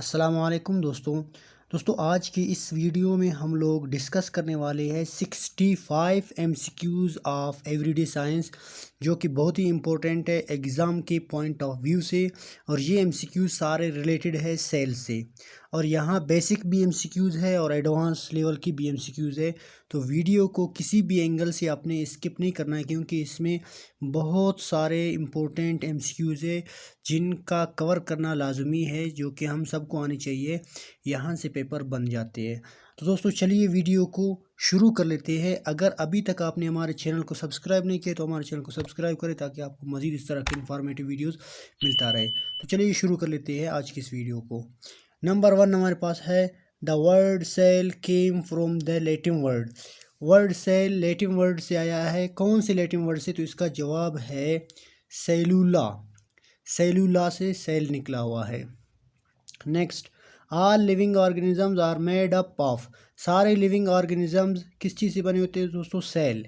अस्सलामुअलैकुम दोस्तों आज की इस वीडियो में हम लोग डिस्कस करने वाले हैं 65 एमसीक्यूज़ ऑफ एवरीडे साइंस, जो कि बहुत ही इम्पोर्टेंट है एग्ज़ाम के पॉइंट ऑफ व्यू से। और ये एमसीक्यूज़ सारे रिलेटेड है सेल से, और यहाँ बेसिक भी एमसीक्यूज़ है और एडवांस लेवल की भी एमसीक्यूज़ है। तो वीडियो को किसी भी एंगल से आपने स्किप नहीं करना है, क्योंकि इसमें बहुत सारे इम्पोर्टेंट एमसीक्यूज़ है जिनका कवर करना लाजमी है, जो कि हम सबको आनी चाहिए। यहाँ से पेपर बन जाते हैं। तो दोस्तों चलिए वीडियो को शुरू कर लेते हैं। अगर अभी तक आपने हमारे चैनल को सब्सक्राइब नहीं किया तो हमारे चैनल को सब्सक्राइब करें, ताकि आपको मज़ीद इस तरह के इंफॉर्मेटिव वीडियोस मिलता रहे। तो चलिए शुरू कर लेते हैं आज की इस वीडियो को। नंबर 1 हमारे पास है the word cell came from the Latin word. Word cell Latin word से आया है। कौन से लैटिन वर्ड से? तो इसका जवाब है सेलुला। सेलुला से सेल निकला हुआ है। Next, all living organisms are made up of. सारे लिविंग ऑर्गेनिजम्स किस चीज़ से बने होते हैं दोस्तों? Cell.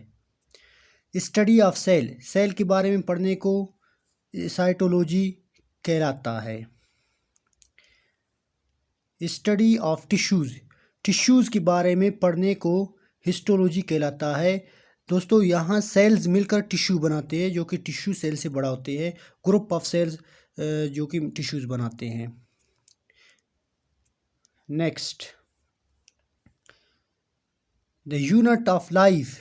Study of cell, cell के बारे में पढ़ने को साइटोलॉजी कहलाता है। स्टडी ऑफ टिश्यूज़, टिश्यूज़ के बारे में पढ़ने को हिस्टोलॉजी कहलाता है। दोस्तों यहाँ सेल्स मिलकर टिश्यू बनाते हैं, जो कि टिश्यू सेल से बड़ा होते हैं। ग्रुप ऑफ सेल्स जो कि टिश्यूज़ बनाते हैं। Next, the unit of life,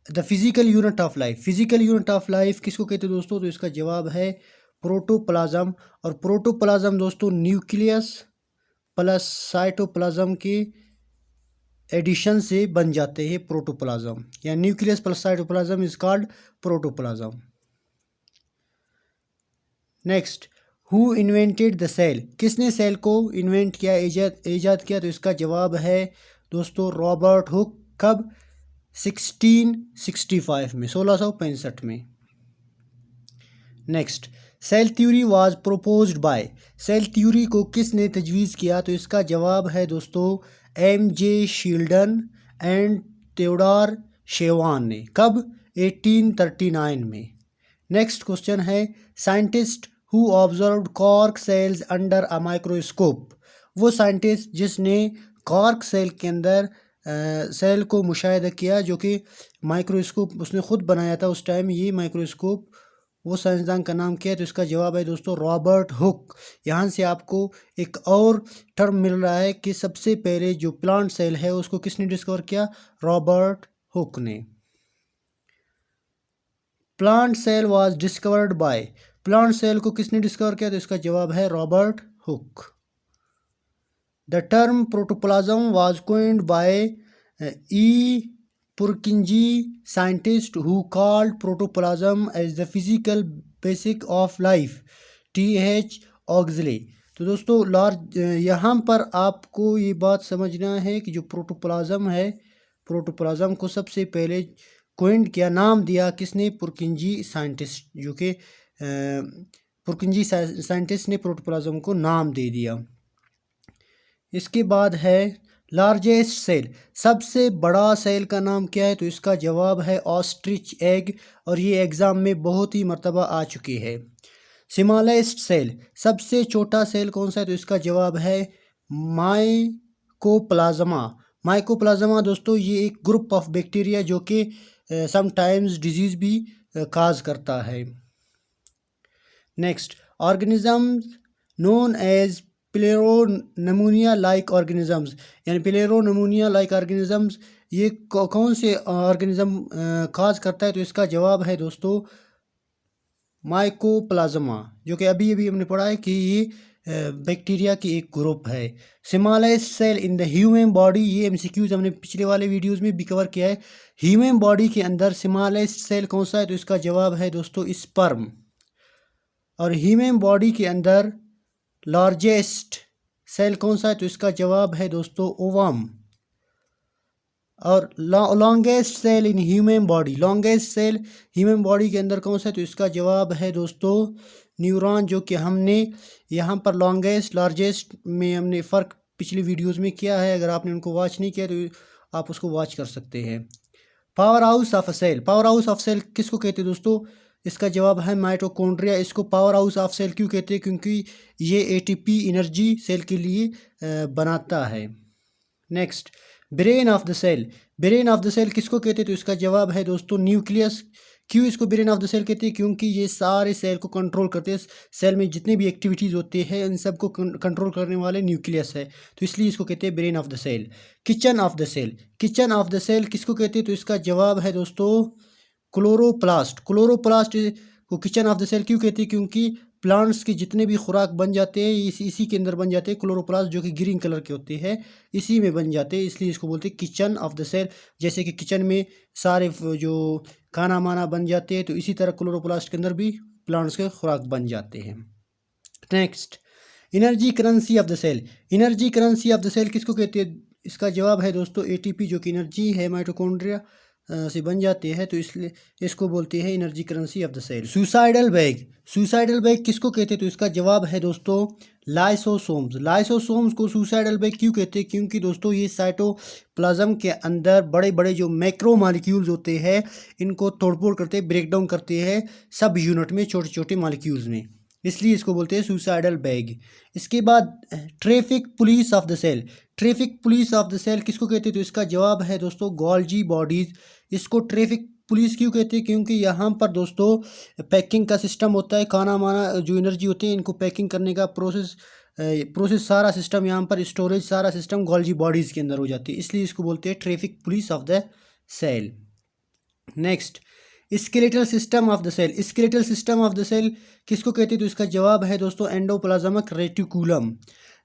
the physical unit of life. Physical unit of life किसको कहते हैं दोस्तों? तो इसका जवाब है प्रोटोप्लाज्म। और प्रोटोप्लाज्म दोस्तों न्यूक्लियस प्लस साइटोप्लाज्म के एडिशन से बन जाते हैं प्रोटोप्लाज्म, या nucleus plus cytoplasm is called protoplasm. Next, who invented the cell, किसने सेल को इन्वेंट किया, ईजाद किया? तो इसका जवाब है दोस्तों रॉबर्ट हुक। कब? 1665 में, 1665 में। Next, cell theory was proposed by. Cell theory को किसने तजवीज़ किया? तो इसका जवाब है दोस्तों M J. Schleiden and Theodor Schwann ने। कब? 1839 में। नेक्स्ट क्वेश्चन है scientist who observed cork cells under a microscope. वो साइंटिस्ट जिसने कॉर्क सेल के अंदर सेल को मुशाहिदा किया, जो कि माइक्रोस्कोप उसने ख़ुद बनाया था उस टाइम। ये माइक्रोस्कोप वो साइंसदान का नाम क्या है? तो इसका जवाब है दोस्तों रॉबर्ट हुक। यहाँ से आपको एक और टर्म मिल रहा है कि सबसे पहले जो प्लांट सेल है उसको किसने डिस्कवर किया? रॉबर्ट हुक ने। Plant cell was discovered by, plant cell को किसने डिस्कवर किया? तो इसका जवाब है Robert Hooke. The term protoplasm was coined by E Purkinje, scientist who called protoplasm as the physical basic of life, T H. Huxley. तो दोस्तों यहाँ पर आपको ये बात समझना है कि जो प्रोटोप्लाज्म है, प्रोटोप्लाज्म को सबसे पहले कोइंड किया, नाम दिया किसने? पुरकिंजी साइंटिस्ट, जो कि पुरकिंजी साइंटिस्ट ने प्रोटोप्लाज्म को नाम दे दिया। इसके बाद है लार्जेस्ट सेल, सबसे बड़ा सेल का नाम क्या है? तो इसका जवाब है ऑस्ट्रिच एग, और ये एग्ज़ाम में बहुत ही मर्तबा आ चुकी है। स्मॉलेस्ट सेल, सबसे छोटा सेल कौन सा है? तो इसका जवाब है माइकोप्लाज्मा। माइकोप्लाज्मा दोस्तों ये एक ग्रुप ऑफ बैक्टीरिया जो कि समटाइम्स डिजीज़ भी काज करता है। Next, organisms known as pleuropneumonia like organisms, यानी प्लेरोनमोनिया लाइक ऑर्गेनिजम्स ये कौन से ऑर्गेनिज्म काज करता है? तो इसका जवाब है दोस्तों माइकोप्लाज्मा, जो कि अभी अभी हमने पढ़ा है कि ये बैक्टीरिया की एक ग्रुप है। Smallest cell in the human body, ये एमसीक्यूज हमने पिछले वाले वीडियोस में भी कवर किया है। ह्यूमन बॉडी के अंदर स्मॉलेस्ट सेल कौन सा है? तो इसका जवाब है दोस्तों स्पर्म। और ह्यूमन बॉडी के अंदर लार्जेस्ट सेल कौन सा है? तो इसका जवाब है दोस्तों ओवम। और longest cell in human body, longest cell human body के अंदर कौन सा है? तो इसका जवाब है दोस्तों न्यूरॉन, जो कि हमने यहाँ पर लॉन्गेस्ट लार्जेस्ट में हमने फ़र्क पिछली वीडियोस में किया है। अगर आपने उनको वॉच नहीं किया तो आप उसको वॉच कर सकते हैं। Power house of a cell, power house of cell किसको कहते हैं दोस्तों? इसका जवाब है माइटोकॉन्ड्रिया। इसको पावर हाउस ऑफ सेल क्यों कहते हैं? क्योंकि ये एटीपी एनर्जी सेल के लिए बनाता है। Next, brain of the cell. Brain of the cell किसको कहते हैं? तो इसका जवाब है दोस्तों न्यूक्लियस। क्यों इसको ब्रेन ऑफ द सेल कहते हैं? क्योंकि ये सारे सेल को कंट्रोल करते हैं। सेल में जितने भी एक्टिविटीज़ होते हैं इन सब को कंट्रोल करने वाले न्यूक्लियस है, तो इसलिए इसको कहते हैं brain of the cell. Kitchen of the cell. Kitchen of the cell किसको कहते हैं? तो इसका जवाब है दोस्तों क्लोरोप्लास्ट। क्लोरोप्लास्ट को किचन ऑफ द सेल क्यों कहते हैं? क्योंकि प्लांट्स के जितने भी खुराक बन जाते हैं इसी के अंदर बन जाते हैं। क्लोरोप्लास्ट जो कि ग्रीन कलर के होते हैं इसी में बन जाते हैं, इसलिए इसको बोलते हैं किचन ऑफ द सेल। जैसे कि किचन में सारे जो खाना माना बन जाते हैं, तो इसी तरह क्लोरोप्लास्ट के अंदर भी प्लांट्स के खुराक बन जाते हैं। Next, energy currency of the cell. Energy currency of the cell किसको कहते हैं? इसका जवाब है दोस्तों एटीपी, जो कि एनर्जी है माइटोकॉन्ड्रिया से बन जाते हैं, तो इसलिए इसको बोलते हैं energy currency of the cell. Suicidal bag. Suicidal bag किसको कहते हैं? तो इसका जवाब है दोस्तों लाइसोसोम्स। लाइसोसोम्स को सुसाइडल बैग क्यों कहते हैं? क्योंकि दोस्तों ये साइटोप्लाज्म के अंदर बड़े बड़े जो मैक्रो मॉलिक्यूल्स होते हैं इनको तोड़फोड़ करते हैं, ब्रेक डाउन करते हैं सब यूनिट में, छोटे छोटे मॉलिक्यूल्स में, इसलिए इसको बोलते हैं सुसाइडल बैग। इसके बाद traffic police of the cell. Traffic police of the cell किसको कहते हैं? तो इसका जवाब है दोस्तों गोल्जी बॉडीज़। इसको ट्रैफिक पुलिस क्यों कहते हैं? क्योंकि यहाँ पर दोस्तों पैकिंग का सिस्टम होता है, खाना माना जो एनर्जी होती है इनको पैकिंग करने का प्रोसेस सारा सिस्टम यहाँ पर, स्टोरेज सारा सिस्टम गोल्जी बॉडीज़ के अंदर हो जाती है, इसलिए इसको बोलते हैं traffic police of the cell. Next, skeletal system of the cell. Skeletal system of the cell किसको कहते हैं? तो इसका जवाब है दोस्तों endoplasmic reticulum.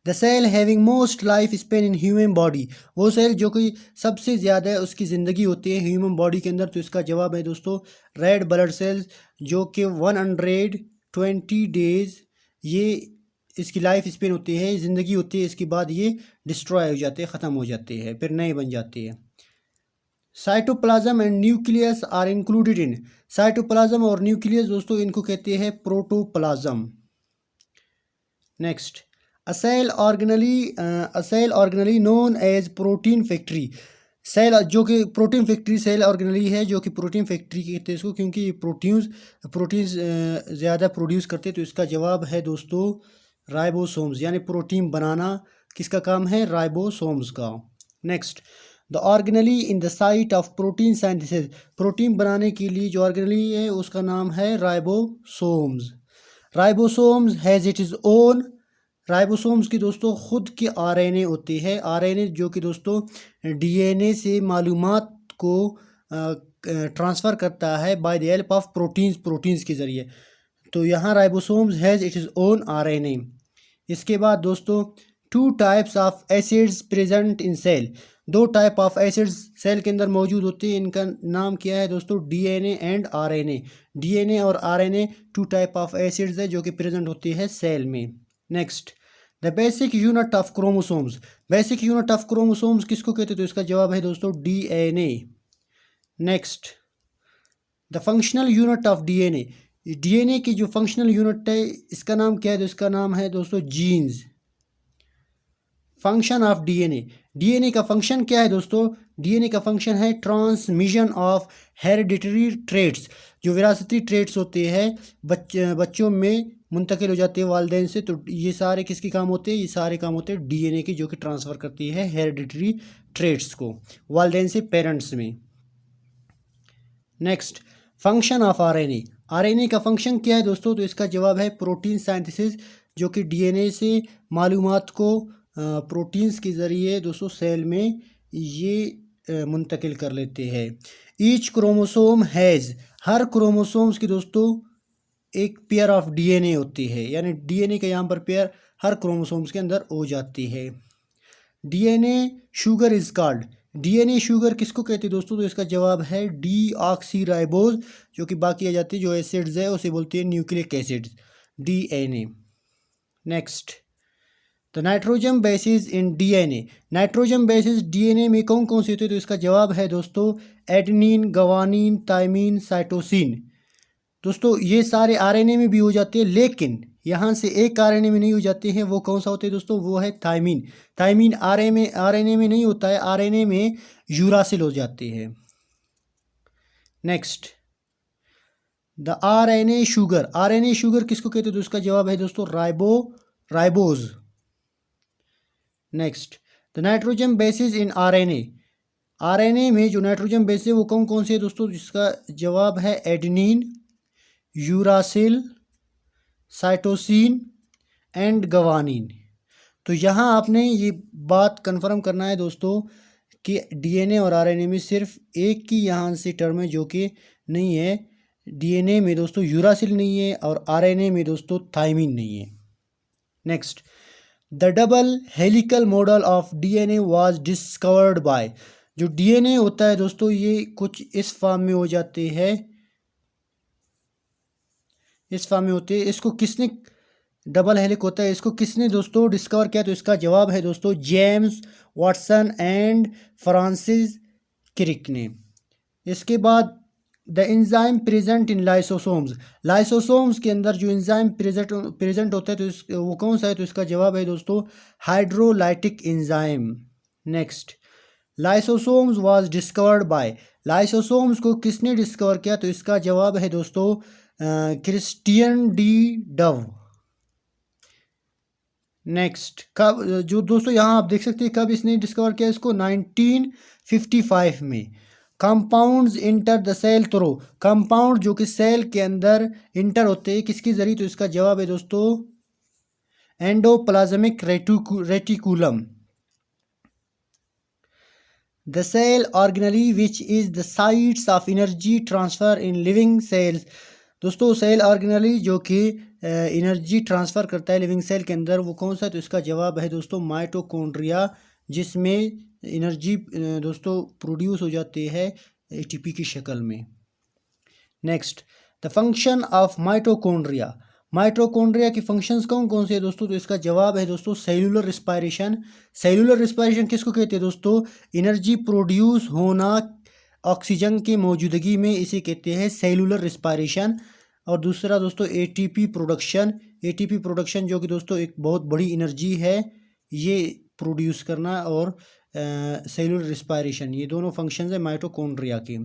The cell having most life span in human body. वो सेल जो कि सबसे ज़्यादा उसकी ज़िंदगी होती है ह्यूमन बॉडी के अंदर, तो इसका जवाब है दोस्तों रेड ब्लड सेल्स, जो कि 120 डेज़ ये इसकी लाइफ स्पेन होती है, ज़िंदगी होती है, इसके बाद ये डिस्ट्रॉय हो जाते हैं, ख़त्म हो जाते हैं, फिर नए बन जाते हैं। Cytoplasm and nucleus are included in. Cytoplasm और न्यूक्लियस दोस्तों इनको कहते हैं protoplasm. Next, a cell organelle known as protein factory. Cell जो कि प्रोटीन फैक्ट्री सेल ऑर्गेनली है, जो कि प्रोटीन फैक्ट्री कहते हैं इसको, क्योंकि ये प्रोटीन्स ज़्यादा प्रोड्यूस करते हैं, तो इसका जवाब है दोस्तों राइबोसोम्स। यानी प्रोटीन बनाना किसका काम है? राइबोसोम्स का। Next, the organelle in the site of protein synthesis. Protein बनाने के लिए जो ऑर्गेनली है उसका नाम है ribosomes. Ribosomes has it is own. Ribosomes की दोस्तों खुद के आरएनए होते हैं। आरएनए जो कि दोस्तों डीएनए से मालूमात को ट्रांसफ़र करता है by the help of proteins के ज़रिए। तो यहाँ ribosomes has it is own RNA. इसके बाद दोस्तों 2 types of acids present in cell. 2 type of acids cell के अंदर मौजूद होते हैं, इनका नाम क्या है दोस्तों? DNA and RNA. डीएनए और आरएनए 2 टाइप ऑफ एसिड्स है जो कि प्रेजेंट होती है सेल में। Next, the basic unit of chromosomes. Basic unit of chromosomes किसको कहते हैं? तो इसका जवाब है दोस्तों DNA. Next, the functional unit of DNA. DNA की जो फंक्शनल यूनिट है इसका नाम क्या है? तो इसका नाम है दोस्तों genes. Function of DNA. DNA का फंक्शन क्या है दोस्तों? डीएनए का फंक्शन है ट्रांसमिशन ऑफ हेरिडिटरी ट्रेट्स। जो विरासती ट्रेट्स होते हैं बच्चों में मुंतकिल हो जाते हैं वालिदैन से, तो ये सारे किसके काम होते हैं? ये सारे काम होते हैं डीएनए के, जो कि ट्रांसफ़र करती है हेरिडिटरी ट्रेट्स को वालिदैन से पेरेंट्स में। Next, function of RNA. RNA का फंक्शन क्या है दोस्तों? तो इसका जवाब है प्रोटीन सिंथेसिस, जो कि डीएनए से मालूमात को प्रोटीन्स के ज़रिए दोस्तों सेल में ये मुंतकिल कर लेते हैं। Each chromosome has. Her chromosomes की दोस्तों एक पेयर ऑफ डीएनए होती है, यानी डीएनए का यहाँ पर पेयर हर क्रोमोसोम्स के अंदर हो जाती है। DNA sugar is called. DNA sugar किसको कहते हैं दोस्तों? तो इसका जवाब है डीऑक्सीराइबोज, जो कि बाकी आ जाती है जो एसिड्स है उसे बोलते हैं nucleic acids, DNA. Next, the nitrogen bases in DNA. Nitrogen bases DNA में कौन कौन से होते हैं? तो इसका जवाब है दोस्तों एडेनिन, ग्वानिन, थायमिन, साइटोसिन। दोस्तों ये सारे आरएनए में भी हो जाते हैं, लेकिन यहाँ से एक आरएनए में नहीं हो जाते हैं। वो कौन सा होते हैं दोस्तों? वो है थायमिन। थायमिन आरएनए में नहीं होता है, आरएनए में यूरासिल हो जाते हैं। Next, the RNA sugar, RNA sugar किसको कहते हैं? तो इसका जवाब है दोस्तों ribose. Next, the nitrogen bases in RNA, RNA में जो नाइट्रोजन बेस है वो कौन कौन से है दोस्तों? जिसका जवाब है adenine, uracil, cytosine and guanine. तो यहाँ आपने ये बात कंफर्म करना है दोस्तों कि DNA और RNA में सिर्फ एक की यहाँ से टर्म है जो कि नहीं है। DNA में दोस्तों यूरासिल नहीं है और RNA में दोस्तों थाइमिन नहीं है। Next, the double helical model of DNA was discovered bye, जो DNA होता है दोस्तों ये कुछ इस फॉर्म में हो जाते हैं, इस फॉर्म में होते हैं। इसको किसने, डबल हेलिक होता है, इसको किसने दोस्तों डिस्कवर किया? तो इसका जवाब है दोस्तों James Watson and Francis Crick ने। इसके बाद the enzyme present in lysosomes, lysosomes के अंदर जो एंजाइम प्रेजेंट होता है तो वो कौन सा है? तो इसका जवाब है दोस्तों hydrolytic enzyme. Next, lysosomes was discovered bye, lysosomes को किसने डिस्कवर किया? तो इसका जवाब है दोस्तों क्रिस्टियन डी डव। नेक्स्ट, कब, जो दोस्तों यहाँ आप देख सकते हैं कब इसने डिस्कवर किया इसको? 1955 में। Compounds enter the cell through, compound जो कि सेल के अंदर इंटर होते हैं किसके जरिए? तो इसका जवाब है दोस्तों endoplasmic reticulum. The cell organelle which is the sites of energy transfer in living cells, दोस्तों सेल ऑर्गेनेली जो कि एनर्जी ट्रांसफ़र करता है लिविंग सेल के अंदर वो कौन सा है? तो इसका जवाब है दोस्तों माइटोकॉन्ड्रिया, जिसमें एनर्जी दोस्तों प्रोड्यूस हो जाती है ATP की शक्ल में। Next, the function of mitochondria, mitochondria की फंक्शंस कौन कौन से है दोस्तों? तो इसका जवाब है दोस्तों सेलुलर रिस्पायरेशन। सेलुलर रिस्पायरेशन किसको कहते हैं दोस्तों? एनर्जी प्रोड्यूस होना ऑक्सीजन की मौजूदगी में, इसे कहते हैं सेलुलर रिस्पायरेशन। और दूसरा दोस्तों ATP प्रोडक्शन, ATP प्रोडक्शन जो कि दोस्तों एक बहुत बड़ी एनर्जी है ये प्रोड्यूस करना, और सेलुलर रिस्पायरेशन, ये दोनों फंक्शंस है माइटोकॉन्ड्रिया के।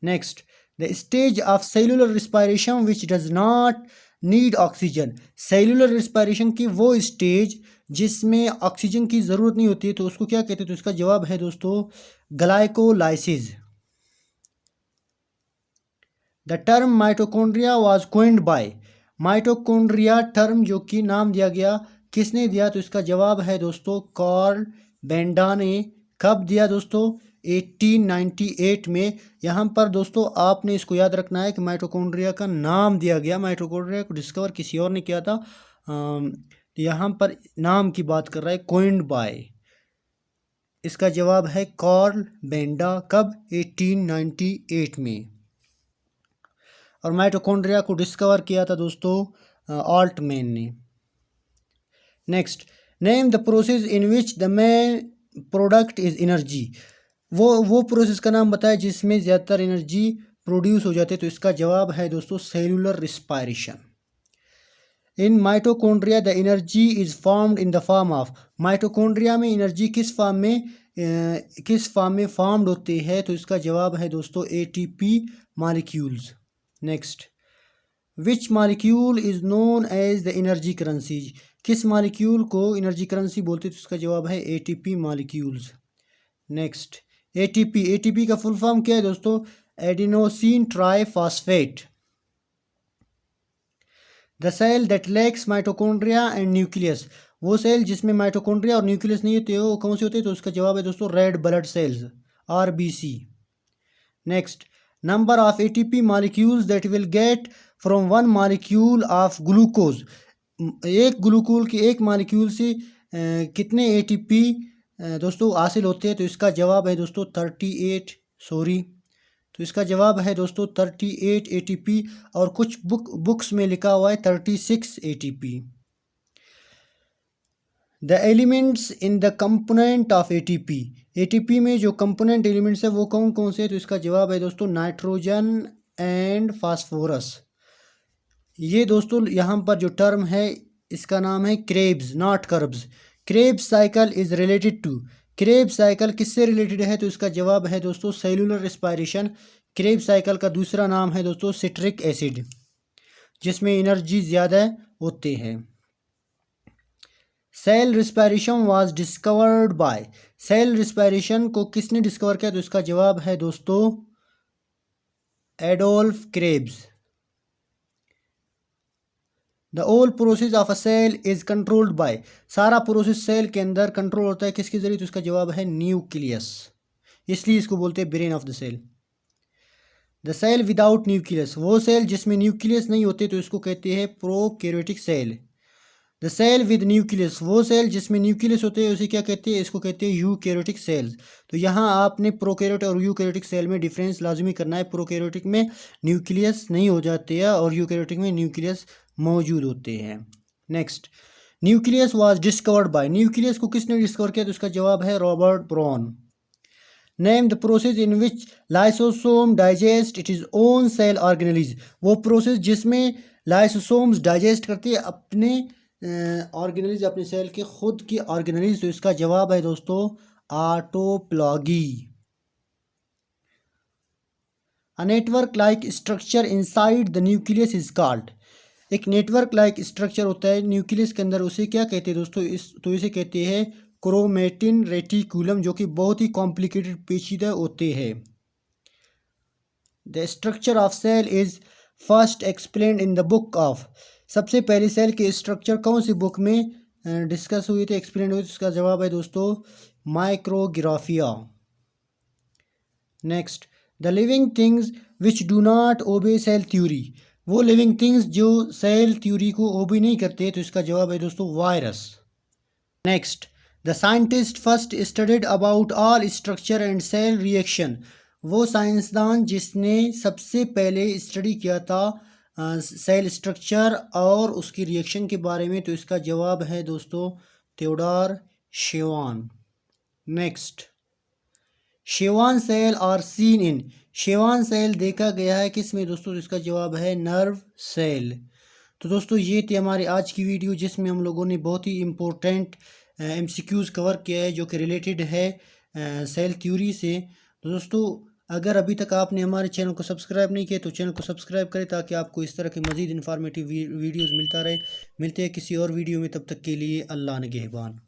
Next, the stage of cellular respiration which does not need oxygen, cellular respiration की वो स्टेज जिसमें ऑक्सीजन की ज़रूरत नहीं होती है तो उसको क्या कहते हैं? तो इसका जवाब है दोस्तों glycolysis. The term mitochondria was coined by, mitochondria term जो कि नाम दिया गया किसने दिया? तो इसका जवाब है दोस्तों कार्ल बेंडा ने। कब दिया दोस्तों? 1898 में। यहाँ पर दोस्तों आपने इसको याद रखना है कि माइटोकॉन्ड्रिया का नाम दिया गया, माइटोकॉन्ड्रिया को डिस्कवर किसी और ने किया था। यहाँ पर नाम की बात कर रहा है, कोइंड बाय। इसका जवाब है कार्ल बेंडा। कब? 1898 में। और माइटोकॉन्ड्रिया को डिस्कवर किया था दोस्तों ऑल्टमैन ने। Next, name the process in which the main product is energy, वो प्रोसेस का नाम बताए जिसमें ज़्यादातर एनर्जी प्रोड्यूस हो जाती है। तो इसका जवाब है दोस्तों cellular respiration. In mitochondria the energy is formed in the form of, mitochondria में एनर्जी किस फॉर्म में फॉर्म्ड होती है? तो इसका जवाब है दोस्तों ATP molecules. Next, which molecule is known as the energy currency, किस मॉलिक्यूल को एनर्जी करेंसी बोलते हैं? तो इसका जवाब है ATP मॉलिक्यूल्स। नेक्स्ट, ATP का फुल फॉर्म क्या है दोस्तों? Adenosine triphosphate. The cell that lacks mitochondria and nucleus, वो सेल जिसमें माइटोकॉन्ड्रिया और न्यूक्लियस नहीं होते वो कौन से होते हैं? तो उसका जवाब है दोस्तों red blood cells, RBC। Next, number of ATP molecules that will get from one molecule of glucose, एक मॉलिक्यूल से कितने ATP दोस्तों हासिल होते हैं? तो इसका जवाब है दोस्तों 38, तो इसका जवाब है दोस्तों 38 ATP, और कुछ बुक्स में लिखा हुआ है 36 ATP। The elements in the component of ATP में जो कंपोनेंट एलिमेंट्स है वो कौन कौन से है? तो इसका जवाब है दोस्तों नाइट्रोजन एंड फास्फोरस। ये दोस्तों यहाँ पर जो टर्म है इसका नाम है Krebs not Kerbs. Krebs cycle is related to, Krebs cycle किससे रिलेटेड है? तो इसका जवाब है दोस्तों सेलुलर रिस्पायरेशन। क्रेब साइकिल का दूसरा नाम है दोस्तों सिट्रिक एसिड, जिसमें एनर्जी ज़्यादा होते हैं। Cell respiration was discovered by, cell respiration को किसने डिस्कवर किया? तो इसका जवाब है दोस्तों Adolf Krebs. The whole process of a cell is controlled by, सारा प्रोसेस सेल के अंदर कंट्रोल होता है किसके जरिए? तो इसका जवाब है न्यूक्लियस, इसलिए इसको बोलते हैं brain of the cell. The cell without nucleus, वो सेल जिसमें न्यूक्लियस नहीं होते तो इसको कहते हैं prokaryotic cell. The cell with nucleus, वो सेल जिसमें न्यूक्लियस होते हैं उसे क्या कहते हैं? इसको कहते हैं यूकैरियोटिक सेल्स। तो यहाँ आपने प्रोकैरियोटिक और यूकैरियोटिक सेल में डिफरेंस लाजमी करना है। प्रोकैरियोटिक में न्यूक्लियस नहीं हो जाते हैं और यूकैरियोटिक में न्यूक्लियस मौजूद होते हैं। Next, nucleus was discovered by, nucleus को किसने डिस्कवर किया? तो इसका जवाब है Robert Brown. Name the process in which lysosome digest it is own cell organelles, वो प्रोसेस जिसमें लाइसोसोम्स डाइजेस्ट करती है अपने ऑर्गेनेलिज, अपने सेल के खुद की ऑर्गेनेलिज। तो इसका जवाब है दोस्तों autophagy. A network like structure inside the nucleus is called, एक नेटवर्क लाइक स्ट्रक्चर होता है न्यूक्लियस के अंदर, उसे क्या कहते हैं दोस्तों? इसे कहते हैं क्रोमेटिन रेटिकुलम, जो कि बहुत ही कॉम्प्लिकेटेड पेचीदा होते हैं। The structure of cell is first explained in the book of, सबसे पहले सेल के स्ट्रक्चर कौन सी बुक में डिस्कस हुए थे, एक्सप्लेन हुए थे? इसका जवाब है दोस्तों Micrographia. Next, the living things which do not obey cell theory, वो लिविंग थिंग्स जो सेल थ्योरी को ओबे नहीं करते, तो इसका जवाब है दोस्तों virus. Next, the scientist first studied about all structure and cell reaction, वो साइंसदान जिसने सबसे पहले स्टडी किया था सेल स्ट्रक्चर और उसकी रिएक्शन के बारे में, तो इसका जवाब है दोस्तों Theodor Schwann. Next, Schwann cell are seen in, Schwann cell देखा गया है किस में दोस्तों? तो इसका जवाब है नर्व सेल। तो दोस्तों ये थी हमारी आज की वीडियो, जिसमें हम लोगों ने बहुत ही इम्पोर्टेंट MCQs कवर किया है जो कि रिलेटेड है सेल थ्योरी से। तो दोस्तों अगर अभी तक आपने हमारे चैनल को सब्सक्राइब नहीं किया तो चैनल को सब्सक्राइब करें, ताकि आपको इस तरह के मज़ीद इन्फॉर्मेटिव वीडियोज़ मिलता रहे। मिलते हैं किसी और वीडियो में, तब तक के लिए अल्लाह निगहबान।